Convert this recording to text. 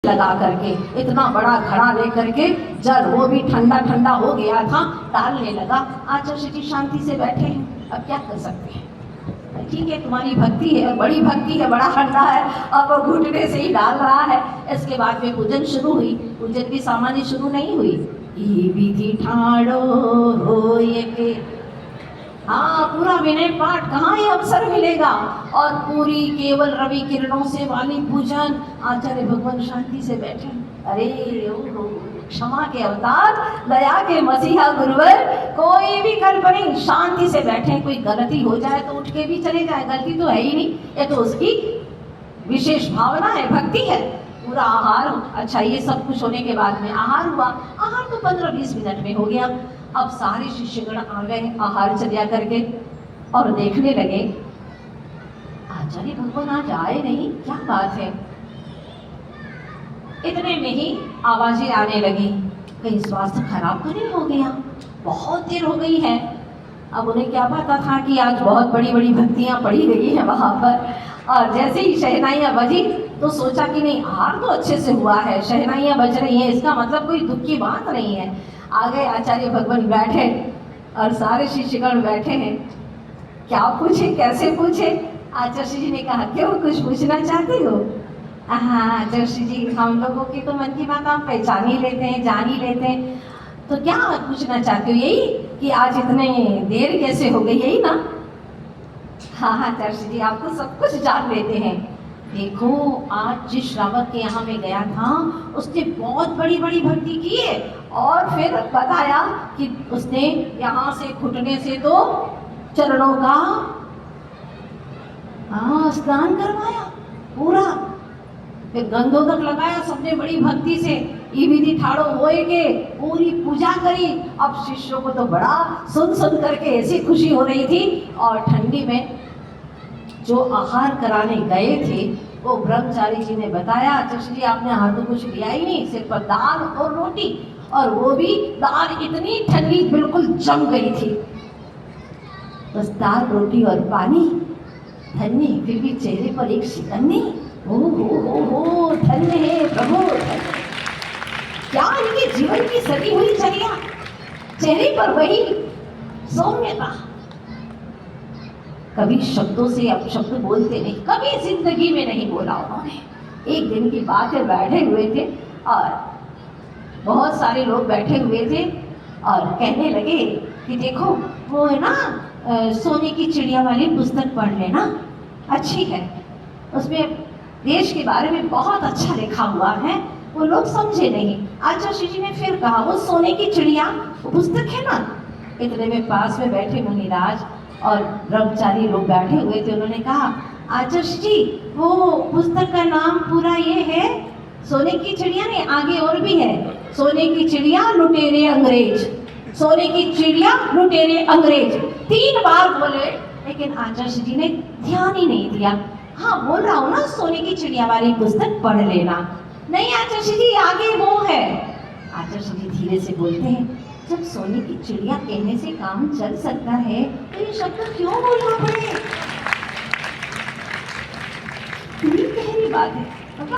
लगा करके इतना बड़ा घड़ा लेकर के जल वो भी ठंडा ठंडा हो गया था, डालने लगा। आचार्य जी शांति से बैठे हैं, अब क्या कर सकते हैं। ठीक है, तुम्हारी भक्ति है, बड़ी भक्ति है, बड़ा ठंडा है, अब वो घुटने से ही डाल रहा है। इसके बाद में पूजन शुरू हुई। पूजन भी सामान्य शुरू नहीं हुई। ये विधि ठाड़ो हो ये के, हाँ, पूरा विनय पाठ कहाँ ये अवसर मिलेगा। और पूरी केवल रवि किरणों से वाली पूजन, आचार्य भगवान शांति से बैठे। अरे ओ क्षमा के अवतार, दया के मसीहा गुरुवर, कोई भी कल्पनी शांति से बैठे। कोई गलती हो जाए तो उठ के भी चले जाए, गलती तो है ही नहीं, ये तो उसकी विशेष भावना है, भक्ति है। पूरा आहार, अच्छा ये सब कुछ होने के बाद में आहार हुआ। आहार तो 15-20 मिनट में हो गया। अब सारे शिष्यगण आ गए आहार चर्या करके और देखने लगे, आचार्य भगवान आज आए नहीं, क्या बात है। इतने में ही आवाजें आने लगी, कहीं स्वास्थ्य खराब तो नहीं हो गया, बहुत देर हो गई है। अब उन्हें क्या पता था कि आज बहुत बड़ी बड़ी भक्तियां पढ़ी गई हैं वहां पर। और जैसे ही शहनाइयां बजी तो सोचा कि नहीं, आहार तो अच्छे से हुआ है, शहनाइयां बज रही हैं, इसका मतलब कोई दुख की बात नहीं है। आगे आचार्य भगवान बैठे और सारे शिष्यगण बैठे हैं। क्या पूछे, कैसे पूछे। आचार्य जी ने कहा, क्यों, कुछ पूछना चाहते हो। हाँ आचार्य जी, हम लोगों की तो मन की बात आप पहचान ही लेते हैं, जान ही लेते हैं, तो क्या पूछना चाहते हो, यही कि आज इतने देर कैसे हो गई, यही ना। हाँ आचार्य जी, आप तो सब कुछ जान लेते हैं। देखो, आज जिस श्रावक के यहाँ में गया था, उसने बहुत बड़ी बड़ी भक्ति की है। और फिर बताया कि उसने यहाँ से घुटने से तो चरणों का स्नान करवाया पूरा, फिर गंधोदक लगाया सबने बड़ी भक्ति से। ये विधि ठाड़ो होए के पूरी पूजा करी। अब शिष्यों को तो बड़ा सुन करके ऐसी खुशी हो रही थी। और ठंडी में जो आहार कराने गए थे, वो ब्रह्मचारी जी ने बताया, आचार्य जी आपने आहार तो कुछ लिया ही नहीं, सिर्फ दाल और रोटी, और वो भी दाल इतनी ठंडी बिल्कुल जम गई थी। बस दाल रोटी और पानी, धन्य, फिर भी चेहरे पर एक शिकन नहीं। हो धन्य है प्रभु, क्या इनके जीवन की सदी हुई चर्या, चेहरे पर वही सौम्यता। कभी शब्दों से अपशब्द बोलते नहीं, कभी जिंदगी में नहीं बोला उन्होंने। एक दिन की बात है, बैठे हुए थे और बहुत सारे लोग बैठे हुए थे और कहने लगे कि देखो वो है ना, सोने की चिड़िया वाली पुस्तक पढ़ लेना, अच्छी है, उसमें देश के बारे में बहुत अच्छा लिखा हुआ है। वो लोग समझे नहीं। आचार्य जी ने फिर कहा, वो सोने की चिड़िया पुस्तक है ना। इतने में पास में बैठे मुनिराज और ब्रह्मचारी लोग बैठे हुए थे, उन्होंने कहा, आचार्य जी वो पुस्तक का नाम पूरा ये है, सोने की चिड़िया ने, आगे और भी है, सोने की चिड़िया लुटेरे अंग्रेज, सोने की चिड़िया लुटेरे अंग्रेज, 3 बार बोले, लेकिन आचार्य जी ने ध्यान ही नहीं दिया। हाँ बोल रहा हूँ ना, सोने की चिड़िया वाली पुस्तक पढ़ लेना। नहीं आचार्य जी, आगे वो है। आचार्य जी धीरे से बोलते हैं, जब सोने की चिड़िया कहने से काम चल सकता है तो ये शब्द क्यों बोलना पड़े। कितनी गहरी बात है।